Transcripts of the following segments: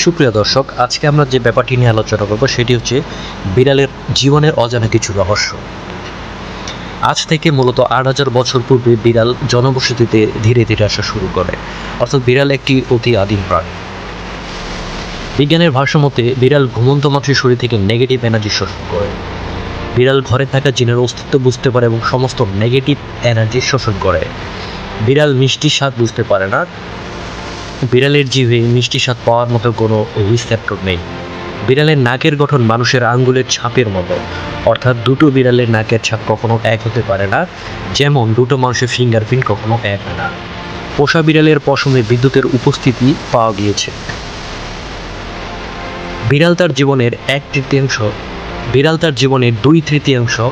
সুপ্রিয় দর্শক, আজকে আমরা যে ব্যাপারটি নিয়ে আলোচনা করব সেটি হচ্ছে বিড়ালের জীবনের অজানা কিছু রহস্য। আজ থেকে মূলত ৮,০০০ বছর পূর্বে বিড়াল জনবসতিতে ধীরে ধীরে আসা শুরু করে। অর্থাৎ বিড়াল একটি অতি আদিম প্রাণী। বিজ্ঞানের ভাষ্যমতে বিড়াল ঘুমন্ত মানুষের শরীর থেকে নেগেটিভ এনার্জি শোষণ করে। বিড়াল ঘরে থাকা জিনের অস্তিত্ব বুঝতে পারে এবং সমস্ত নেগেটিভ এনার্জি শোষণ করে। বিড়াল মিষ্টি স্বাদ বুঝতে পারে না। বিড়ালের জিভে মিষ্টি স্বাদ পাওয়ার মতো কোনো রিসেপ্টর নেই। বিড়ালের নাকের গঠন মানুষের আঙ্গুলের ছাপের মতো, অর্থাৎ দুটো বিড়ালের নাকের ছাপ কখনো এক হতে পারে না, যেমন দুটো মানুষের ফিঙ্গারপ্রিন্ট কখনো এক হয় না। পোষা বিড়ালের পশমে বিদ্যুতের উপস্থিতি পাওয়া গিয়েছে। বিড়াল তার জীবনের 2/3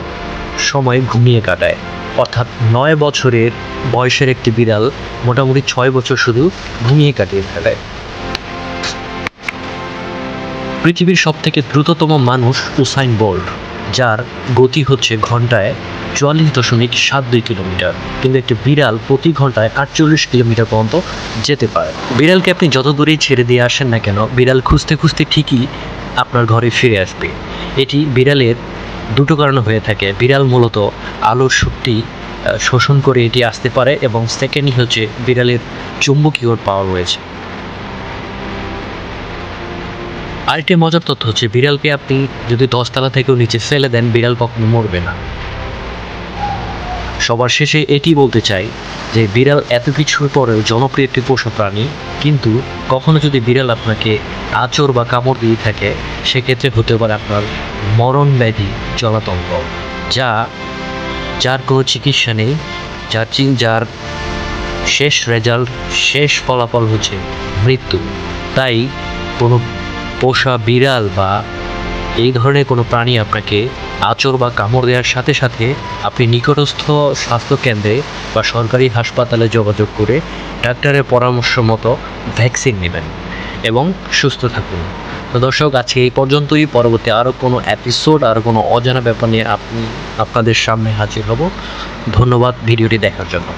সময় ঘুমিয়ে কাটায়। অর্থাৎ 9 বছরের বয়সের একটি বিড়াল মোটামুটি 6 বছর শুধু ঘুমিয়ে কাটিয়ে ফেলে। পৃথিবীর সবথেকে দ্রুততম মানুষ উসাইন বোল্ট, যার গতি হচ্ছে ঘন্টায় 44.72 কিলোমিটার, কিন্তু একটি বিড়াল প্রতি ঘন্টায় 48 কিলোমিটার পর্যন্ত যেতে পারে। বিড়ালকে আপনি যত দূরেই ছেড়ে দিয়ে আসেন না কেন, বিড়াল খুঁজতে খুঁজতে ঠিকই আপনার ঘরে ফিরে আসবে। এটি বিড়ালের দুটো কারণে হয়ে থাকে। বিড়াল মূলত আলোর শক্তি শোষণ করে এটি আসতে পারে, এবং সেকেন্ডই হচ্ছে বিড়ালের চুম্বকীয় পাওয়ার রয়েছে। আরেকটি মজার তথ্য হচ্ছে, বিড়ালকে আপনি যদি 10 তলা থেকেও নিচে ফেলে দেন, বিড়াল কখনো মরবে না। সবার শেষে এটি বলতে চাই যে বিড়াল এত কিছুর পরেও জনপ্রিয় একটি পোষা প্রাণী, কিন্তু কখনো যদি বিড়াল আপনাকে আঁচড় বা কামড় দিয়ে থাকে, সেক্ষেত্রে হতে পারে আপনার মরণ ব্যাধি জলাতঙ্ক, যার কোনো চিকিৎসা নেই, যার শেষ ফলাফল হচ্ছে মৃত্যু। তাই কোনো পোষা বিড়াল বা এই ধরনের কোনো প্রাণী আপনাকে আঁচড় বা কামড় দেওয়ার সাথে সাথে আপনি নিকটস্থ স্বাস্থ্যকেন্দ্রে বা সরকারি হাসপাতালে যোগাযোগ করে ডাক্তারের পরামর্শ মতো ভ্যাকসিন নেবেন এবং সুস্থ থাকুন। তো দর্শক, আজকে এই পর্যন্তই। পরবর্তী আরও কোনো এপিসোড, আরও কোনো অজানা ব্যাপার নিয়ে আপনাদের সামনে হাজির হব। ধন্যবাদ ভিডিওটি দেখার জন্য।